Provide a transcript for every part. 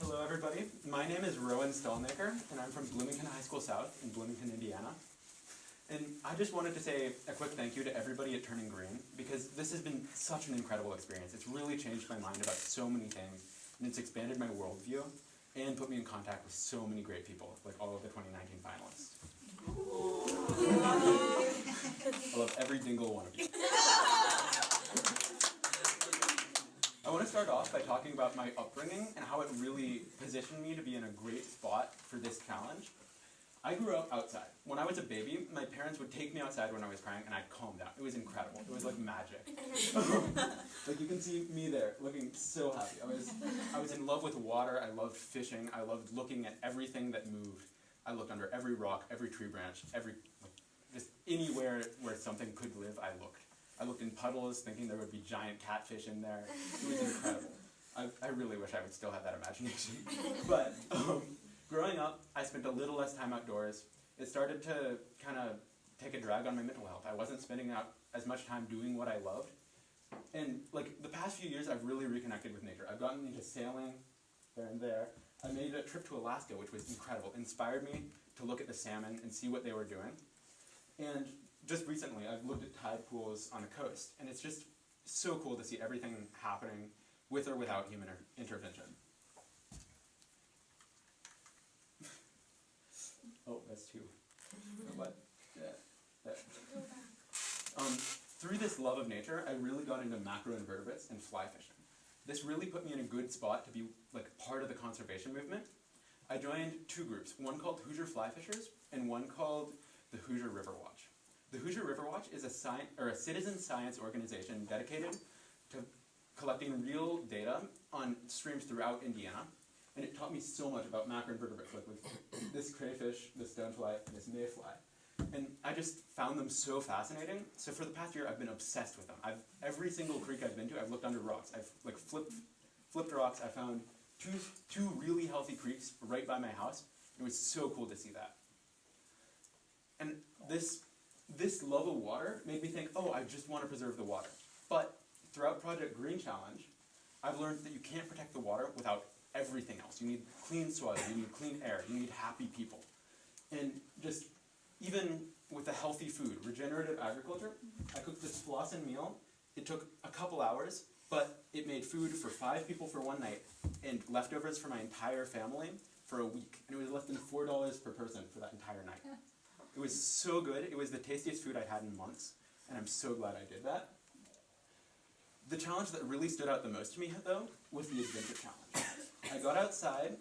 Hello everybody, my name is Rowan Stalnaker, and I'm from Bloomington High School South in Bloomington, Indiana. And I just wanted to say a quick thank you to everybody at Turning Green, because this has been such an incredible experience. It's really changed my mind about so many things, and it's expanded my worldview, and put me in contact with so many great people, like all of the 2019 finalists. I love every single one of you. I want to start off by talking about my upbringing and how it really positioned me to be in a great spot for this challenge. I grew up outside. When I was a baby, my parents would take me outside when I was crying and I'd calm down. It was incredible. It was like magic. Like you can see me there looking so happy. I was in love with water. I loved fishing. I loved looking at everything that moved. I looked under every rock, every tree branch, just anywhere where something could live, I looked. I looked in puddles thinking there would be giant catfish in there. It was incredible. I really wish I would still have that imagination. But growing up, I spent a little less time outdoors. It started to kind of take a drag on my mental health. I wasn't spending out as much time doing what I loved. And like the past few years, I've really reconnected with nature. I've gotten into sailing there and there. I made a trip to Alaska, which was incredible. It inspired me to look at the salmon and see what they were doing. And just recently, I've looked at tide pools on the coast, and it's just so cool to see everything happening with or without human intervention. Oh, that's two. What? Yeah. Through this love of nature, I really got into macroinvertebrates and fly fishing. This really put me in a good spot to be like part of the conservation movement. I joined two groups, one called Hoosier Fly Fishers and one called the Hoosier River Watch. The Hoosier River Watch is a citizen science organization dedicated to collecting real data on streams throughout Indiana, and it taught me so much about macroinvertebrates, like with this crayfish, this stonefly, and this mayfly. And I just found them so fascinating. So for the past year, I've been obsessed with them. Every single creek I've been to, I've looked under rocks. I've like flipped rocks. I found two really healthy creeks right by my house. It was so cool to see that. And this love of water made me think, oh, I just want to preserve the water. But throughout Project Green Challenge, I've learned that you can't protect the water without everything else. You need clean soil, you need clean air, you need happy people. And just even with the healthy food, regenerative agriculture, I cooked this Flossin meal. It took a couple hours, but it made food for 5 people for one night and leftovers for my entire family for a week. And it was less than $4 per person for that entire night. It was so good. It was the tastiest food I'd had in months, and I'm so glad I did that. The challenge that really stood out the most to me, though, was the adventure challenge. I got outside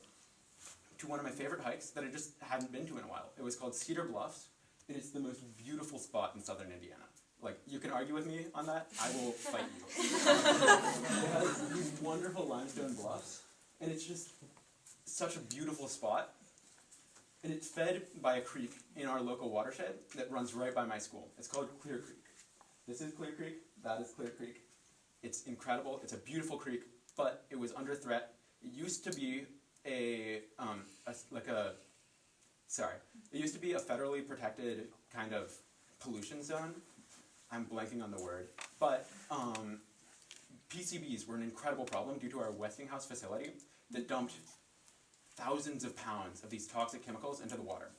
to one of my favorite hikes that I just hadn't been to in a while. It was called Cedar Bluffs, and it's the most beautiful spot in southern Indiana. Like, you can argue with me on that, I will fight you. It has these wonderful limestone bluffs, and it's just such a beautiful spot. And it's fed by a creek in our local watershed that runs right by my school. It's called Clear Creek. This is Clear Creek, that is Clear Creek. It's incredible, it's a beautiful creek, but it was under threat. It used to be a federally protected kind of pollution zone. I'm blanking on the word. But PCBs were an incredible problem due to our Westinghouse facility that dumped thousands of pounds of these toxic chemicals into the water.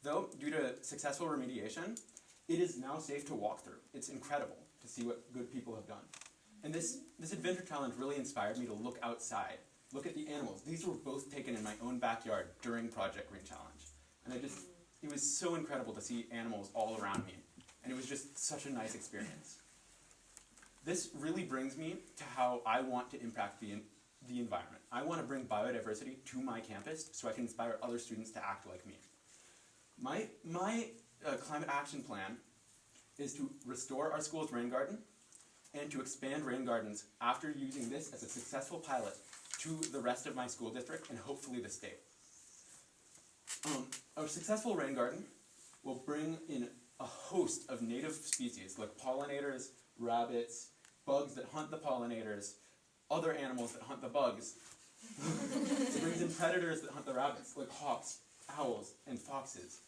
Though, due to successful remediation, it is now safe to walk through. It's incredible to see what good people have done. And this adventure challenge really inspired me to look outside, look at the animals. These were both taken in my own backyard during Project Green Challenge. And it was so incredible to see animals all around me. And it was just such a nice experience. This really brings me to how I want to impact the environment. I want to bring biodiversity to my campus so I can inspire other students to act like me. My climate action plan is to restore our school's rain garden and to expand rain gardens after using this as a successful pilot to the rest of my school district and hopefully the state. Our successful rain garden will bring in a host of native species like pollinators, rabbits, bugs that hunt the pollinators, other animals that hunt the bugs. It brings in predators that hunt the rabbits, like hawks, owls, and foxes.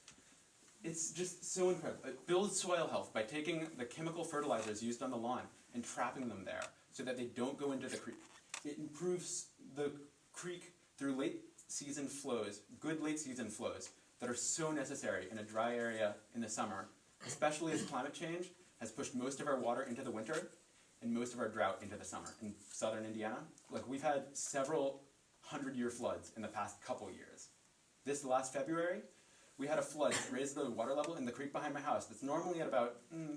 It's just so incredible. It builds soil health by taking the chemical fertilizers used on the lawn and trapping them there so that they don't go into the creek. It improves the creek through flows, good late season flows, that are so necessary in a dry area in the summer, especially as climate change has pushed most of our water into the winter and most of our drought into the summer. In southern Indiana, like we've had several 100-year floods in the past couple years. This last February, we had a flood that raised the water level in the creek behind my house that's normally at about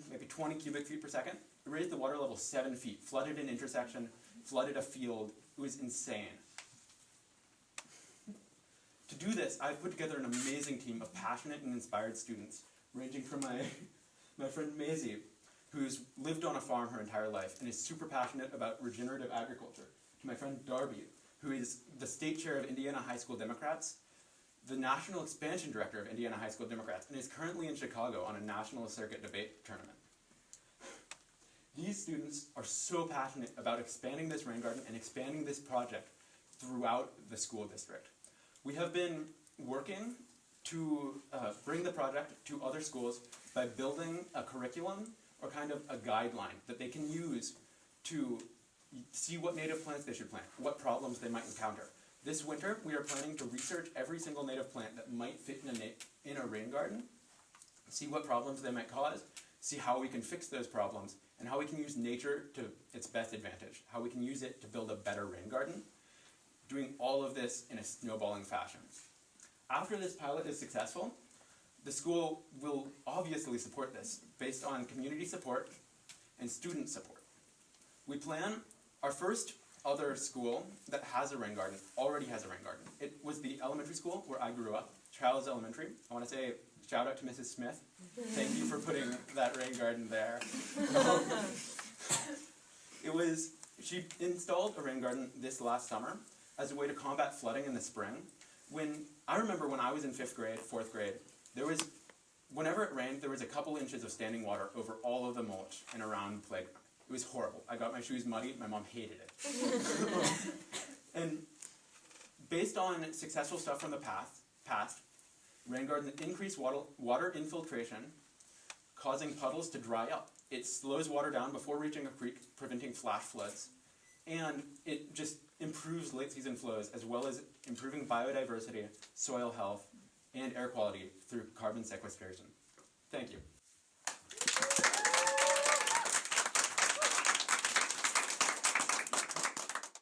maybe 20 cubic feet per second. It raised the water level 7 feet, flooded an intersection, flooded a field. It was insane. To do this, I've put together an amazing team of passionate and inspired students, ranging from my friend Maisie, who's lived on a farm her entire life and is super passionate about regenerative agriculture, to my friend Darby, who is the state chair of Indiana High School Democrats, the national expansion director of Indiana High School Democrats, and is currently in Chicago on a national circuit debate tournament. These students are so passionate about expanding this rain garden and expanding this project throughout the school district. We have been working to bring the project to other schools by building a curriculum or kind of a guideline that they can use to see what native plants they should plant, what problems they might encounter. This winter, we are planning to research every single native plant that might fit in a rain garden, see what problems they might cause, see how we can fix those problems, and how we can use nature to its best advantage, how we can use it to build a better rain garden, doing all of this in a snowballing fashion. After this pilot is successful, the school will obviously support this based on community support and student support. We plan our first other school that has a rain garden, already has a rain garden. It was the elementary school where I grew up, Charles Elementary. I want to say shout out to Mrs. Smith. Thank you for putting that rain garden there. She installed a rain garden this last summer as a way to combat flooding in the spring. I remember when I was in 5th grade, 4th grade, whenever it rained, there was a couple inches of standing water over all of the mulch and around the playground. It was horrible. I got my shoes muddy. My mom hated it. And based on successful stuff from the past, rain gardens increase water infiltration, causing puddles to dry up. It slows water down before reaching a creek, preventing flash floods. And it just improves late season flows, as well as improving biodiversity, soil health, and air quality through carbon sequestration. Thank you.